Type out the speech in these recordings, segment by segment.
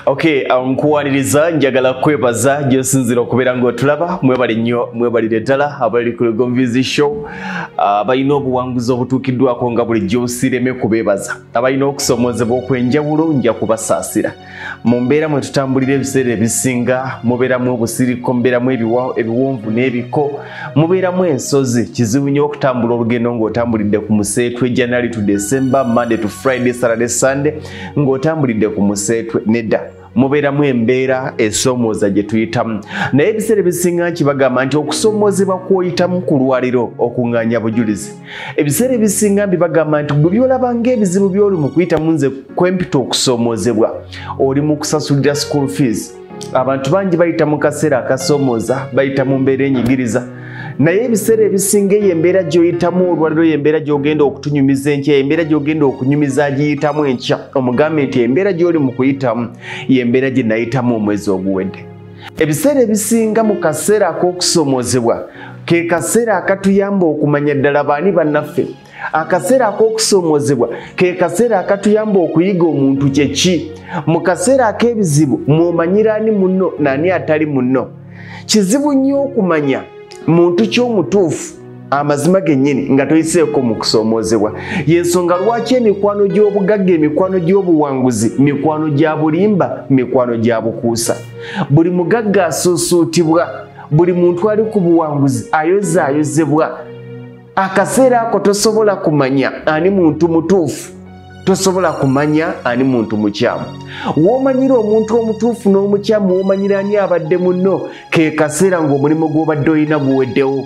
Okay, nkuwaniriza njagala kwebaza gyosinzira okubeera ng'otulaba mwebali nnyo mwebalire ddala abali ku Legomvizi Show balina obuwanguzi obutuukiddwako nga bulijjo osireme kubeebaza abalina okusomoozebwa okwenjawulo nja kubasaasira mu mbeera mwe tutambulira ebiseera ebisinga mubeeramu obusiriko mubeeramu ebiwonvu n'ebiko mubeeramu ensozi kizibu nnyo okutambula olugendo ng'otambulidde ku museetwe January to December Monday to Friday Saturday Sunday ng'otambulidde ku museetwe nedda mubeeramu embeera esomooza gye tuyitamu naye ebiseera ebisinga kibagamba nti okusomoozebwa kw'oyitamu ku lwaliro okuŋŋaanya bujulizi ebiseera ebisinga bibagamba nti gwe byolaba ng'ebizibu by'oli mu kuyitamu nze kwempita okusomoozebwa oli mu kusasulira school fees abantu bangi bayita mu kaseera akasomooza bayita mu mbeera enyigiriza naye ebiseera ebisinga embeera gy'oyitamu olwaliro embeera gy'ogenda okutunyumiza enkya embeera gy'ogenda okunyumiza agiyitamu enkya omugambe nti embeera gy'oli mu kuyitamu embeera gye nayitamu omwezi oguwedde ebiseera ebisinga mu kaseera ak'okusomoozebwa ke kaseera akatuyamba okumanya ddala baani bannaffe akaseera ak'okusomoozebwa ke kaseera akatuyamba okuyiga omuntu kyeki mu kaseera ak'ebizibu mwomanyira ani munno naani atali munno kizibu nnyo okumanya muntu ky'omutuufu amazima gennyini nga toyiseeko mu kusomoozebwa y'ensonga lwaki emikwano gy'obugagga emikwano gy'obuwanguzi mikwano gya bulimba mikwano gya bukuusa buli mugagga asuusuutibwa buli muntu ali ku buwanguzi ayozaayozebwa akaseera ako tosobola kumanya ani muntu mutuufu tosobola kumanya ani muntu mukyamu w'omanyira omuntu omutuufu n'omukyamu w'omanyira ani abadde munno ke kaseera ng'omulimu gw'obadde olina guweddewo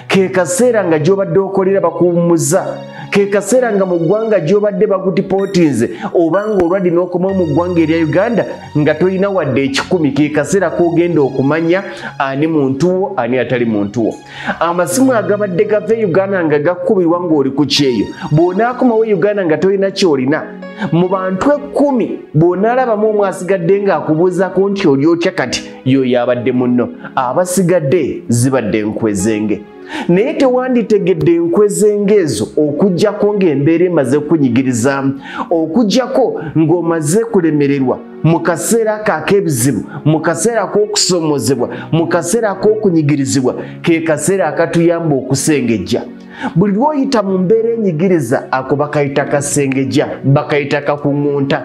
ke kaseera nga gy'obadde okolera bakuwummuza ke kaseera nga mu ggwanga gy'obadde bakutipootinze oba ng'olwadde n'okomawo mu ggwanga erya Uganda nga tolina wadde 10 ke kaseera k'ogenda okumanya ani muntu wo ani atali muntu wo amasimu agabadde gava Uganda nga gakkubirwa ng'oli ku kyeyo bw'onaakomawo Uganda nga tolina ky'olina mu bantu 10 bw'onaalabamu omu asigadde ng'akubuuzako nti oli otya kati y'oyo abadde munno abasigadde zibadde enkwezenge naye tewanditegedde enkwezenge ezo okuggyako ng'embeera emaze kunyigiriza okuggyako ng'omaze kulemererwa mu kaseera ak'ebizibu mu kaseera ak'okusomoozebwa mu kaseera ak'okunyigirizibwa ke kaseera akatuyamba okusengejja buli lw'oyita mu mbeera enyigiriza ako bakayita kasengejja bakayita kakuŋŋunta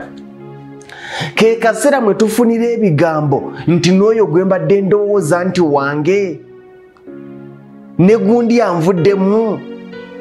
ke kaseera mwe tufunira ebigambo nti n'oyo gwe mbadde ndowooza nti wange ne gundi anvuddemu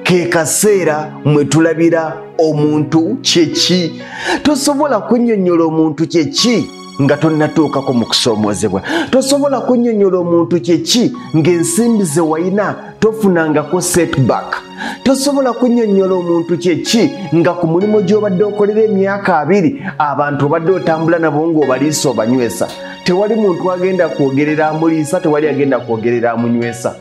ke kaseera mwe tulabira omuntu kyeki tosobola kunnyonnyola omuntu kyeki nga tonnatuukako mu kusomoozebwa tosobola kunnyonnyola omuntu kyeki ng'ensimbi ze wayina tofunangako setback tosobola kunnyonnyola omuntu kyeki nga ku mulimu gy'obadde okolera emyaka 2 abantu obadde otambula nabo ng'obaliisa obanywesa tewali muntu agenda kwogerera amuliisa tewali agenda kwogerera amunywesa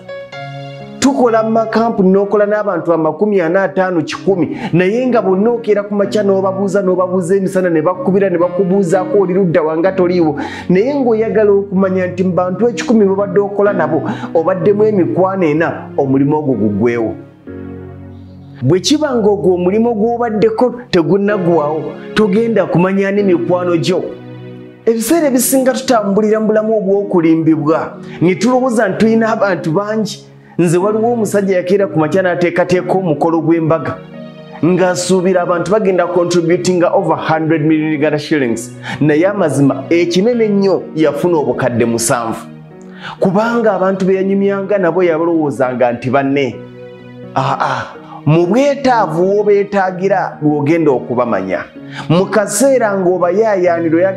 tukola makampuni n'okola n'abantu 45-100 naye nga bonna okeera ku makya n'obabuuza emisana ne bakubira ne bakubuuzaako oli ludda wanga toliiwo naye ng'oyagala okumanya nti mu bantu 10 babadde okola nabo obaddemu emikwano 4 omulimu ogwo gugwewo bwe kiba ng'ogwo omulimu gw'obaddeko tegunnagwawo togenda kumanya n'emikwano gyo ebiseera ebisinga tutambulira mu bulamu obw'okulimbibwa ne tulowooza nti tulina abantu bangi nze waliwo omusajja yakeera ku makya n'ateekateeka omukolo gw'embaga ng'asuubira abantu bagenda contributinga over 100 million Uganda shillings naye amazima ekinene nnyo yafuna obukadde 7 kubanga abantu be yanyumyanga nabo yabalowoozanga nti banne mu bwetaavu w'obeetaagira lw'ogenda okubamanya mu kaseera ng'obayaayaanira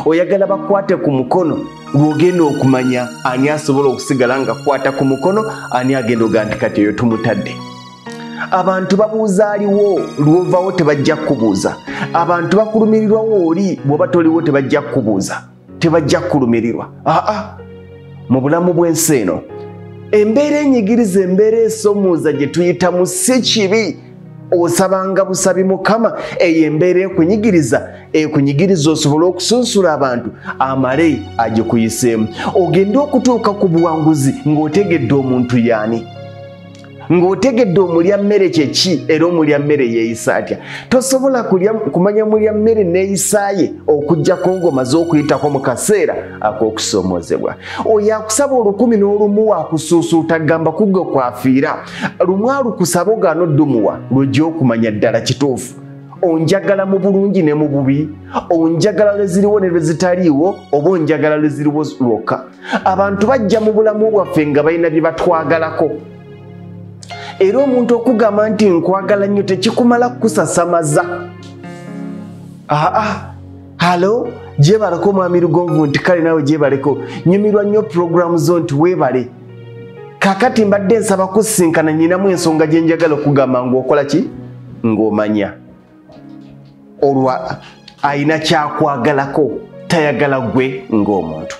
oyagala bakwate ku mukono lw'ogenda okumanya ani asobola okusigala nga kwata ku mukono ani agenda oga nti kati eyo tumutadde abantu babuuza aliwo lw'ovaawo tebajja kukubuuza abantu bakulumirirwawo oli bw'oba toliwo tebajja kukubuuza tebajja kulumirirwa mu bulamu bw'ensi eno embeera enyigiriza embeera esomooza gye tuyitamu si kibi osabanga busabi Mukama eyo embeera ekunyigiriza osobole okusunsula abantu amale agikuyiseemu ogende okutuuka ku buwanguzi ng'otegedde omuntu yaani ng'otegedde omulya mmere kyeki era omulya mmere yeeyisa atya. Tosobola kumanya mulya mmere neeyisaaye okuggyako ng'omaze okuyitako mu kaseera ak'okusoomozebwa. Oyo akusaba 101 waakusuusuuta gamba kugwe kwafiira. Lumu alukusaba ogaana oddumuwa lw'ojja okumanya ddala kituufu. Onjagala mu bulungi ne mu bubi, onjagala lwe ziriwo ne lwe zitaliiwo, oba onjagala lwe ziriwo lwokka. Abantu bajja mu bulamu bwaffe nga balina bye batwagalako. Era omuntu okugamba nti nkwagala nnyo tekikumala kukusasamaza. Halo, gyebaleko mwami Lugonvu nti kale naawe gyebaleko. Nyumirwa nnyo puroguramu zo nti weebale. Kaakati mbadde nsaba kusisinkana nnyinamu ensonga gye njagala okugamba ng'okola ki? Ng'omanya. Olwa ayina kyakwagalako, tayagala gwe ng'omuntu.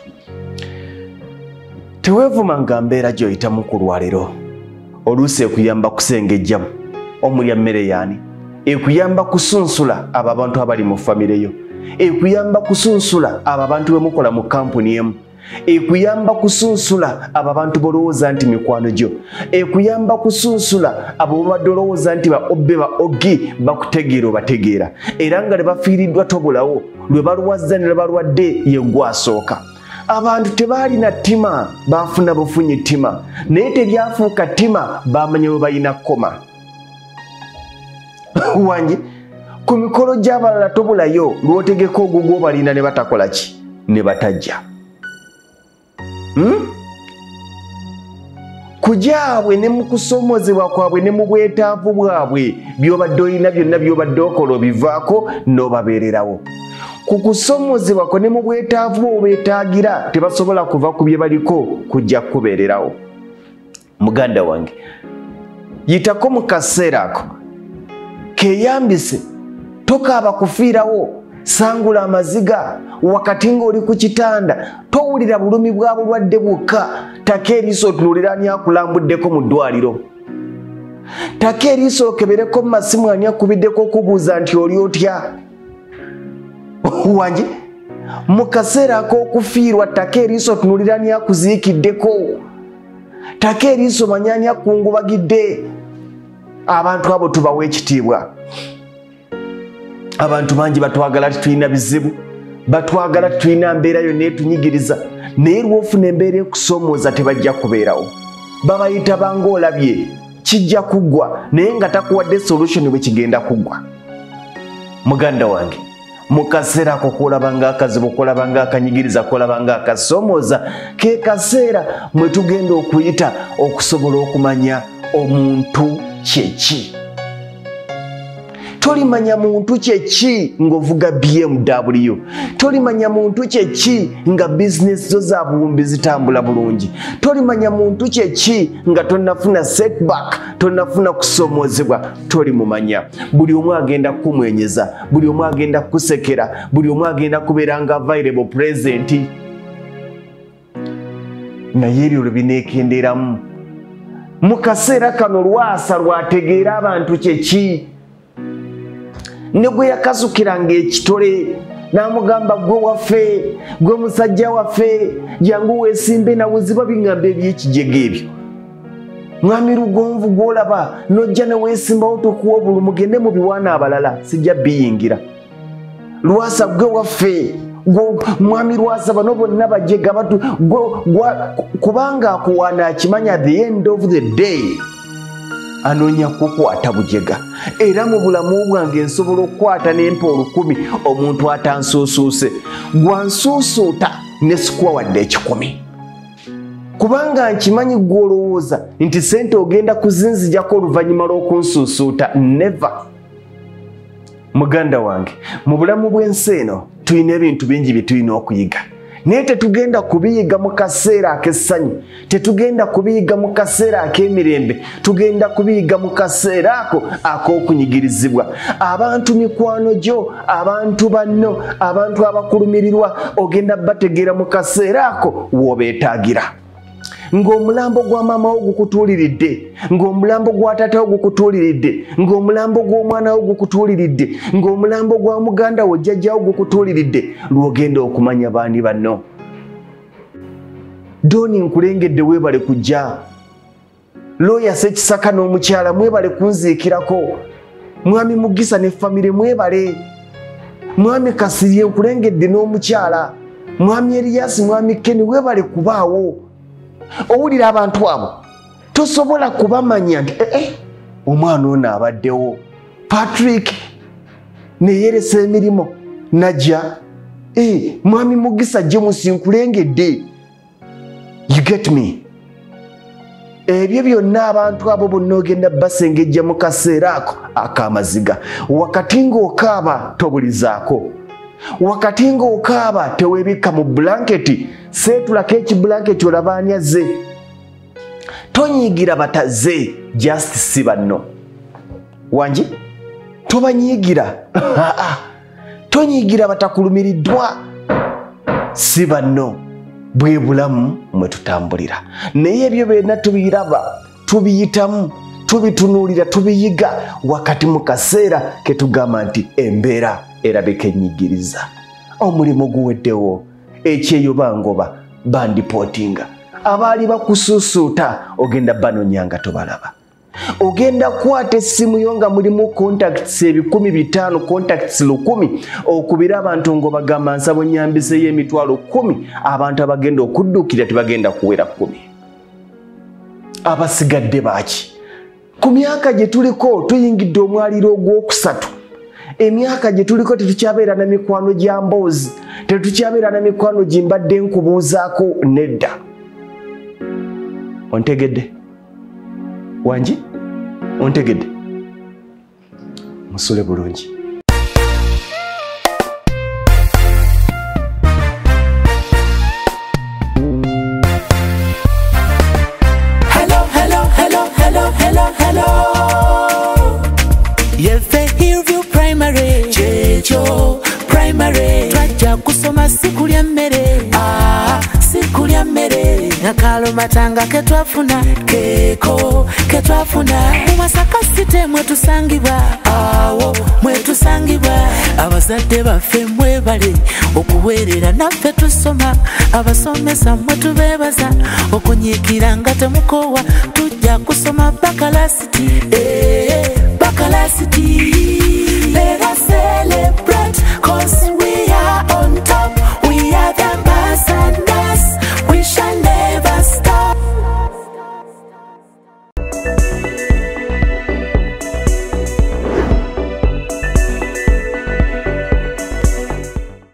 Teweevuma nga mbeera gy'oyitamu ku lwaleero. Oluusi ekuyamba kusengejjamu omulya mmere yaani, ekuyamba kusunsula abo abantu abali mu famire yo, ekuyamba kusunsula abo abantu bemukola mu kampuni emu, ekuyamba kusunsula abo abantu bolowooza nti mikwano gyo, ekuyamba kusunsula abo babadde olowooza nti baobbe ba ogi bakutegeera obategeera, era nga ne bafiiriddwa tobulawo lwe balwazza ne balwadde ye gwasooka. Abantu tebaalina ttima baafuna bufunyi ttima, naye teryafuuka ttima baamanya bwe balina kkoma. Wange ku mikolo gy'abalala tobulayo lw'otegeka ogwo gw'obalina ne batakola ki? Ne batajja. Kujaabwe ne mu kusoomozebwa kwabwe ne mu bwetaavu bwabwe by'obadde olina byonna by'obadde okola obivaako n'obabeererawo. Ku kusoomozebwa kwo ne mu bwetaavu obeetaagira tebasobola kuva ku bye baliko kujja kubeererawo. Muganda wange, yitako mu kaseera ako, keeyambise, tokaaba kufiirawo, sangula amaziga wakati ng'oli ku kitanda, towulira bulumi bwa bulwadde bwokka, taka eriiso otunuulira ani akulambuddeko mu ddwaliro. Taka eriiso okebereko mu masimu ani akubiddeko okubuuza nti oli otya. Wange mu kaseera ak'okufiirwa taka eriiso otunuulira ani akuziikiddeko, taka eriiso manya ani akungubagidde. Abantu abo tubawa ekitiibwa. Abantu bangi batwagala tetulina bizibu, batwagala tetulina mbeera yonna etunyigiriza, naye lw'ofuna embeera ekusoomooza tebajja kubeerawo. Babayita banga olabye kijja kuggwa naye nga takuwadde solution bwe kigenda kuggwa. Muganda wange, mu kaseera ako kolaba ng'akazibu, kolaba ng'akanyigiriza, kolaba ng'akasoomooza, ke kaseera mwe tugenda okuyita okusobola okumanya omuntu kyeki. Tolimanya muntu kyeki ng'ovuga BMW, tolimanya muntu kyeki nga bizinesi zo za buwumbi zitambula bulungi, tolimanya muntu kyeki nga tonnafuna setback, tonnafuna kusoomoozebwa, tolimumanya. Buli omu agenda kumwenyeza, buli omu agenda kusekera, buli omu agenda kubeera nga available present, naye eryo lwe bineekendeeramu. Mu kaseera kano Lwasa lwategeera abantu kyeki. Ne gwe yakasukiranga ekitole n'amugamba gwe waffe, gwe musajja waffe, jangu weesimbe nawe ziba biŋŋamba eby'ekijega ebyo. Mwami Lugonvu gw'olaba n'ojja ne weesimbawo tokuwa obulu mugende mu biwaana abalala sijja biyingira. Lwasa gwe waffe, mwami Lwasa bano bonna bajega kubanga akuwaana akimanya at the end of the day anoonya kukwata bujega. Era mu bulamu bwange nsobola okukwata n'empa 1000 omuntu atansuusuuse, gwansuusuuta ne sikuwa wadde 10. Kubanga nkimanyi gw'olowooza nti sente ogenda kuzinzijako oluvannyuma lw'okunsuusuuta. Never. Muganda wange, mu bulamu bw'ensi eno tulina ebintu bingi bye tulina okuyiga, naye tetugenda kubiyiga mu kaseera ak'essanyu, tetugenda kubiyiga mu kaseera ak'emirembe, tugenda kubiyiga mu kaseera ako ak'okunyigirizibwa. Abantu mikwano gyo, abantu banno, abantu abakulumirirwa ogenda bategeera mu kaseera ako w'obeetaagira. Ng'omulambo gwa maama wo gukutuuliridde, ng'omulambo gwa taata wo gukutuuliridde, ng'omulambo gw'omwana wo gukutuuliridde, ng'omulambo gwa muganda wo jjajja wo gukutuuliridde, lw'ogenda okumanya baani banno. Doni nkulengedde weebale kujja. Lawyer Sekisaka n'omukyala mwebale kunziikirako. Mwami Mugisa ne famire mwebale. Mwami Kasirye nkulengedde n'omukyala. Mwami Elias, mwami Keni webale kubaawo. Owulira abantu abo tosobola kubamanya nti omwana ono abaddewo. Patrick ne yeresa emirimu najja. Mwami Mugisa James nkulengedde. You get me? Ebyo byonna abantu abo bonna ogenda basengejja mu kaseera ako ak'amaziga. Wakati ng'okaaba tobulizaako. Wakati ng'okaaba teweebika mu blanketi. Seetulako ekibulanketi olaba ani azze. Tonyiigira batazze just si banno. Wangi tobanyiigira. Tonyiigira batakulumiriddwa si banno. Bwe bulamu mwe tutambulira. Naye ebyo byonna tubiraba, tubiyitamu, tubitunuulira, tubiyiga wakati mu kaseera ke tugamba nti embeera erabika ennyigiriza. Omulimu guweddewo, ekyeyo bangoba bandipootinga. Abaali bakusuusuuta ogenda banonyanga tobalaba. Ogenda kwata essimu yo nga mulimu contacts 500, contacts 1,000 okubira abantu ngo bagamba nsabo nyambise y'emitwalo 10, abantu abagenda okuddukira tebagenda kuwera 10. Abasigadde baaki? Ku myaka gye tuliko tuyingidde omwaliro ogwokusatu. Emyaka gye tuliko tetukyabeera na mikwano gya mboozi, tetukyabeera na mikwano gimbadde nkubuuzaako nedda. Ontegedde? Wangi? Ontegedde? Musule bulungi. Hello. Yefe Hillview Primary, Checho Primary. Twajja kusoma sikulya mmere. Sikulya mmere. Nakalo matanga ketwafuna, ketwafuna. Masaka site mwetusangibwa, mwetusangibwa. Abazadde baffe mwebale okuweerera naffe tusoma. Abasomesa mwetubeebaza okunyiikira nga temukoowa. Tujja kusoma bakalasiti, bakalasiti. Let us celebrate 'cause